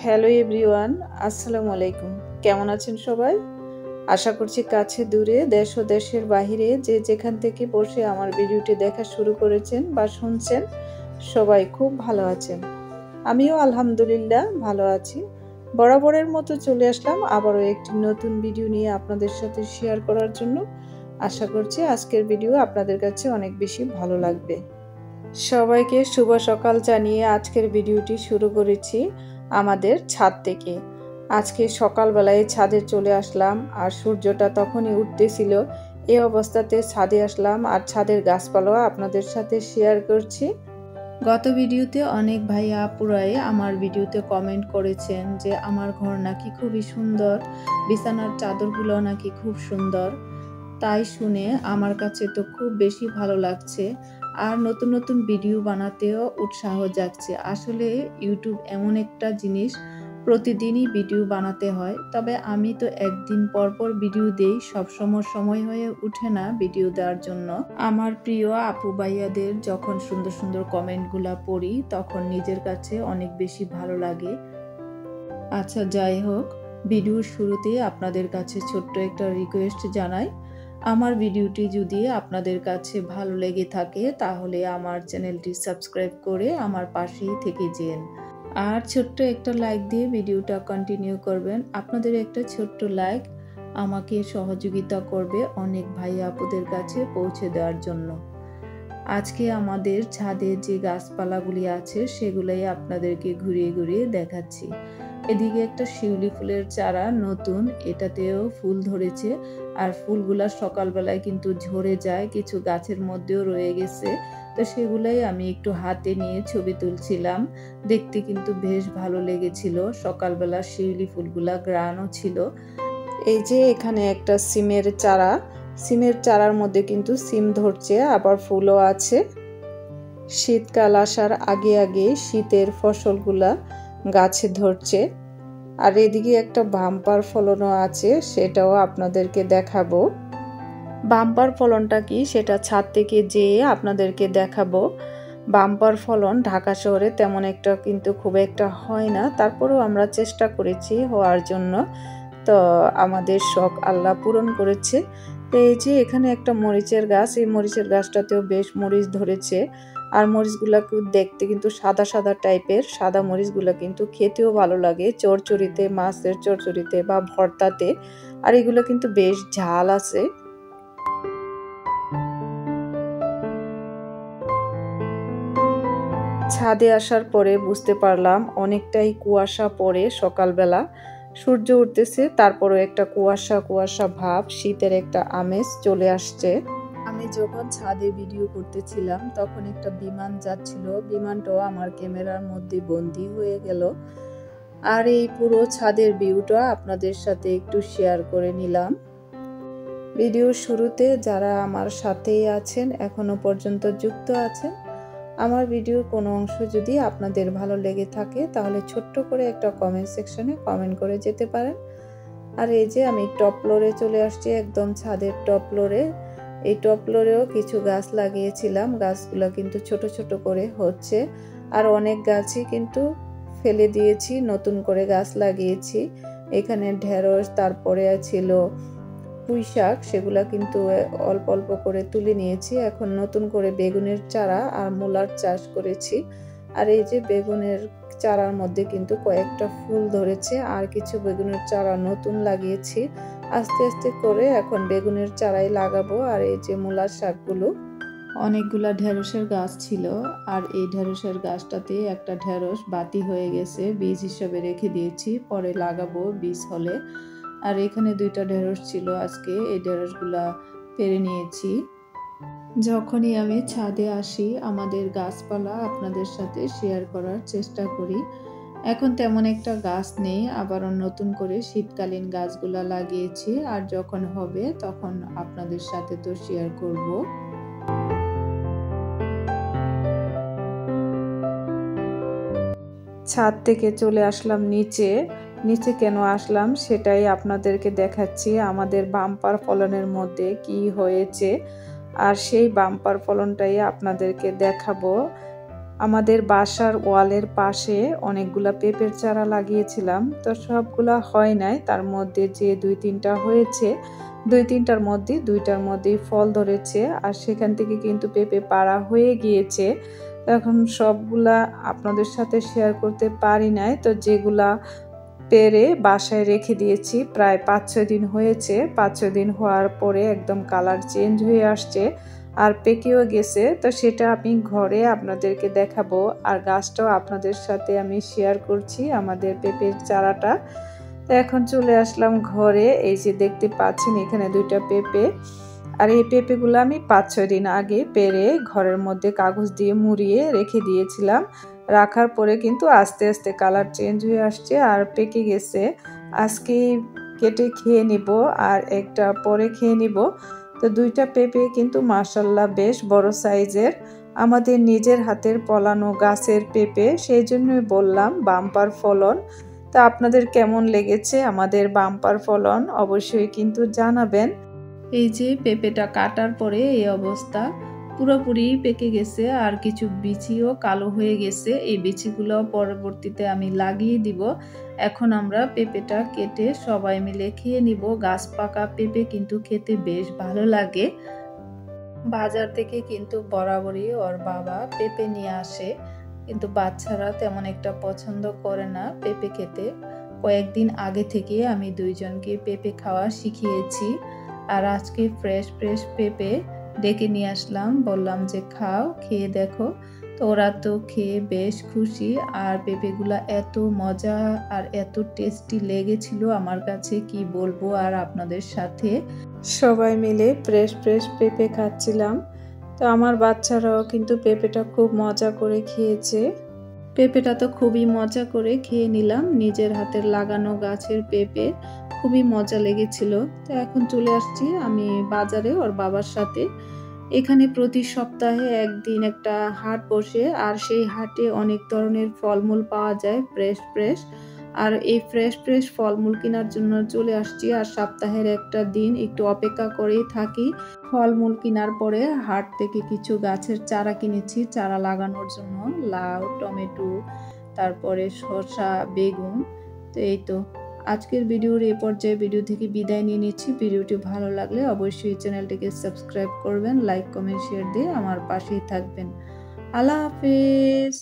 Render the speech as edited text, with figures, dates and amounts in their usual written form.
Hello everyone, আসসালামু আলাইকুম। কেমন আছেন সবাই? আশা করছি কাছে দূরে দেশ ও দেশের বাহিরে যে যেখান থেকে বসে আমার ভিডিওটি দেখা শুরু করেছেন বা শুনছেন সবাই খুব ভালো আছেন। আমিও আলহামদুলিল্লাহ ভালো আছি। বরাবরের মতো চলে আসলাম আবারও একটি নতুন ভিডিও নিয়ে আপনাদের সাথে শেয়ার করার জন্য। আশা করছি আজকের ভিডিও আপনাদের কাছে অনেক বেশি ভালো লাগবে। সবাইকে শুভ সকাল জানিয়ে আজকের ভিডিওটি শুরু করেছি আমাদের ছাদ থেকে। আজকে সকালবেলায় ছাদে চলে আসলাম আর সূর্যটা তখনই উঠতেছিল। এই অবস্থাতে ছাদে আসলাম আর ছাদের গাছপালা আপনাদের সাথে শেয়ার করছি। গত ভিডিওতে অনেক ভাই আপুরাই আমার ভিডিওতে কমেন্ট করেছেন যে আমার ঘর নাকি খুবই সুন্দর, বিছানার চাদরগুলো নাকি খুব সুন্দর। তাই শুনে আমার কাছে তো খুব বেশি ভালো লাগছে আর নতুন নতুন ভিডিও বানাতেও উৎসাহ জাগছে। আসলে ইউটিউব এমন একটা জিনিস, প্রতিদিনই ভিডিও বানাতে হয়, তবে আমি তো একদিন পর পর ভিডিও দেই, সবসময় সময় হয়ে ওঠে না ভিডিও দেওয়ার জন্য। আমার প্রিয় আপু ভাইয়াদের যখন সুন্দর সুন্দর কমেন্টগুলা পড়ি তখন নিজের কাছে অনেক বেশি ভালো লাগে। আচ্ছা, যাই হোক, ভিডিওর শুরুতে আপনাদের কাছে ছোট্ট একটা রিকোয়েস্ট জানাই। আমার ভিডিওটি যদি আপনাদের কাছে ভালো লেগে থাকে তাহলে আমার চ্যানেলটি সাবস্ক্রাইব করে আমার পাশেই থেকে যেন, আর ছোট্ট একটা লাইক দিয়ে ভিডিওটা কন্টিনিউ করবেন। আপনাদের একটা ছোট্ট লাইক আমাকে সহযোগিতা করবে অনেক ভাই আপুদের কাছে পৌঁছে দেওয়ার জন্য। আজকে আমাদের ছাদে যে গাছপালাগুলি আছে সেগুলাই আপনাদেরকে ঘুরিয়ে ঘুরিয়ে দেখাচ্ছি। এদিকে একটা শিউলি ফুলের চারা নতুন, এটাতেও ফুল ধরেছে আর ফুলগুলা সকালবেলায় কিন্তু ঝরে যায়, কিছু গাছের মধ্যেও রয়ে গেছে। তো সেগুলাই আমি একটু হাতে নিয়ে ছবি তুলছিলাম। দেখতে কিন্তু বেশ ভালো লেগেছিল, সকালবেলা শিউলি ফুলগুলা গ্রানও ছিল। এই যে এখানে একটা সিমের চারা, সিমের চারার মধ্যে কিন্তু সিম ধরছে, আবার ফুলও আছে। শীতকাল আসার আগে আগে শীতের ফসলগুলা গাছে ধরছে। আর এদিকে একটা বাম্পার ফলনও আছে, সেটাও আপনাদেরকে দেখাবো। বাম্পার ফলনটা কি সেটা ছাদ থেকে যেয়ে আপনাদেরকে দেখাবো। বাম্পার ফলন ঢাকা শহরে তেমন একটা কিন্তু খুব একটা হয় না, তারপরেও আমরা চেষ্টা করেছি হওয়ার জন্য। তো আমাদের শখ আল্লাহ পূরণ করেছে। তো এই যে এখানে একটা মরিচের গাছ, এই মরিচের গাছটাতেও বেশ মরিচ ধরেছে। আর মরিচগুলোকে দেখতে কিন্তু সাদা সাদা টাইপের, সাদা মরিচগুলো কিন্তু খেতেও ভালো লাগে চচ্চড়িতে, মাছের চচ্চড়িতে বা ভর্তাতে। আর এগুলো কিন্তু বেশ ঝাল আছে। ছাদে আসার পরে বুঝতে পারলাম অনেকটাই কুয়াশা পড়ে, সকালবেলা সূর্য উঠতেছে, তারপরে একটা কুয়াশা কুয়াশা ভাব, শীতের একটা আমেজ চলে আসছে। আমি যখন ছাদে ভিডিও করতেছিলাম তখন একটা বিমান যাচ্ছিল, বিমানটাও আমার ক্যামেরার মধ্যে বন্দি হয়ে গেল। আর এই পুরো ছাদের ভিউটা আপনাদের সাথে একটু শেয়ার করে নিলাম। ভিডিওর শুরুতে যারা আমার সাথেই আছেন, এখনো পর্যন্ত যুক্ত আছেন, আমার ভিডিওর কোনো অংশ যদি আপনাদের ভালো লেগে থাকে তাহলে ছোট্ট করে একটা কমেন্ট সেকশনে কমেন্ট করে যেতে পারেন। আর এই যে আমি টপ ফ্লোরে চলে আসছি, একদম ছাদের টপ ফ্লোরে। এই টপ ফ্লোরেও কিছু গাছ লাগিয়েছিলাম, গাছগুলো কিন্তু ছোট ছোট করে হচ্ছে। আর অনেক গাছই কিন্তু ফেলে দিয়েছি, নতুন করে গাছ লাগিয়েছি। এখানে ঢেঁড়স, তারপরে ছিল পুঁই শাক, সেগুলা কিন্তু অল্প অল্প করে তুলে নিয়েছি। এখন নতুন করে বেগুনের চারা আর মূলার চাষ করেছি। আর এই যে বেগুনের চারার মধ্যে কিন্তু কয়েকটা ফুল ধরেছে, আর কিছু বেগুনের চারা নতুন লাগিয়েছি। আস্তে আস্তে করে এখন বেগুনের চারাই লাগাবো। আর এই যে মূলার শাকগুলো, অনেকগুলা ঢেঁড়সের গাছ ছিল, আর এই ঢেঁড়সের গাছটাতে একটা ঢেঁড়স বাতি হয়ে গেছে, বীজ হিসাবে রেখে দিয়েছি, পরে লাগাবো বীজ হলে। আর এখানে দুইটা ঢেঁড়স ছিল, আজকে এই ঢেঁড়সগুলা পেরে নিয়েছি। যখনই আমি ছাদে আসি আমাদের গাছপালা আপনাদের সাথে শেয়ার করার চেষ্টা করি। এখন তেমন একটা গাছ নেই, আবারও নতুন করে শীতকালীন গাছগুলা লাগিয়েছি, আর যখন হবে তখন আপনাদের সাথে তো শেয়ার করব। ছাদ থেকে চলে আসলাম নিচে। নিচে কেন আসলাম সেটাই আপনাদেরকে দেখাচ্ছি, আমাদের বাম্পার ফলনের মধ্যে কি হয়েছে। আর সেই বাম্পার ফলনটাই আপনাদেরকে দেখাবো। আমাদের বাসার ওয়ালের পাশে অনেকগুলা পেঁপের চারা লাগিয়েছিলাম, তো সবগুলা হয় নাই। তার মধ্যে যে 2-3টা হয়েছে, 2-3টার মধ্যে 2টার মধ্যেই ফল ধরেছে, আর সেখান থেকে কিন্তু পেঁপে পাড়া হয়ে গিয়েছে। এখন সবগুলা আপনাদের সাথে শেয়ার করতে পারি নাই, তো যেগুলা পেরে বাসায় রেখে দিয়েছি প্রায় 5-6 দিন হয়েছে। 5-6 দিন হওয়ার পরে একদম কালার চেঞ্জ হয়ে আসছে আর পেকেও গেছে, তো সেটা আমি ঘরে আপনাদেরকে দেখাবো আর গাছটাও আপনাদের সাথে আমি শেয়ার করছি, আমাদের পেঁপের চারাটা। তো এখন চলে আসলাম ঘরে। এই যে দেখতে পাচ্ছেন এখানে 2টা পেঁপে, আর এই পেঁপেগুলো আমি 5-6 দিন আগে পেরে ঘরের মধ্যে কাগজ দিয়ে মুড়িয়ে রেখে দিয়েছিলাম। রাখার পরে কিন্তু আস্তে আস্তে কালার চেঞ্জ হয়ে আসছে আর পেকে গেছে। আজকে কেটে খেয়ে নিব আর একটা পরে খেয়ে নিব। তো 2টা পেঁপে কিন্তু মাশাআল্লাহ বেশ বড় সাইজের, আমাদের নিজের হাতের ফলানো গাছের পেঁপে, সেই জন্যই বললাম বাম্পার ফলন। তা আপনাদের কেমন লেগেছে আমাদের বাম্পার ফলন অবশ্যই কিন্তু জানাবেন। এই যে পেঁপেটা কাটার পরে এই অবস্থা, পুরোপুরি পেকে গেছে আর কিছু বিচিও কালো হয়ে গেছে। এই বিচিগুলো পরবর্তীতে আমি লাগিয়ে দিব। এখন আমরা পেঁপেটা কেটে সবাই মিলে খেয়ে নিব। গাছ পাকা পেঁপে কিন্তু খেতে বেশ ভালো লাগে। বাজার থেকে কিন্তু বরাবরই ওর বাবা পেঁপে নিয়ে আসে, কিন্তু বাচ্চারা তেমন একটা পছন্দ করে না পেঁপে খেতে। কয়েকদিন আগে থেকে আমি 2জনকে পেঁপে খাওয়া শিখিয়েছি, আর আজকে ফ্রেশ ফ্রেশ পেঁপে ডেকে নিয়ে আসলাম, বললাম যে খাও, খেয়ে দেখো। তো ওরা তো খেয়ে বেশ খুশি, আর পেঁপেগুলা এত মজা আর এত টেস্টি লেগেছিল আমার কাছে, কি বলবো আর আপনাদের সাথে। সবাই মিলে ফ্রেশ ফ্রেশ পেঁপে খাচ্ছিলাম। তো আমার বাচ্চারাও কিন্তু পেঁপেটা খুব মজা করে খেয়েছে। পেঁপেটা তো খুবই মজা করে খেয়ে নিলাম, নিজের হাতের লাগানো গাছের পেঁপে, খুবই মজা লেগেছিল। তো এখন চলে আসছি আমি বাজারে ওর বাবার সাথে। এখানে প্রতি সপ্তাহে একদিন একটা হাট বসে, আর সেই হাটে অনেক ধরনের ফলমূল পাওয়া যায় ফ্রেশ ফ্রেশ। আর এই ফ্রেশ ফ্রেশ ফলমূল কেনার জন্য চলে আসছি, আর সপ্তাহের একটা দিন একটু অপেক্ষা করেই থাকি। ফলমূল কেনার পরে হাট থেকে কিছু গাছের চারা কিনেছি চারা লাগানোর জন্য, লাউ, টমেটো, তারপরে শসা, বেগুন। তো এই তো আজকের ভিডিওর এই পর্যায়ে ভিডিও থেকে বিদায় নিয়ে নিচ্ছি। ভিডিওটি ভালো লাগলে অবশ্যই চ্যানেলটিকে সাবস্ক্রাইব করবেন, লাইক কমেন্ট শেয়ার দিয়ে আমার পাশেই থাকবেন। আল্লাহ হাফেজ।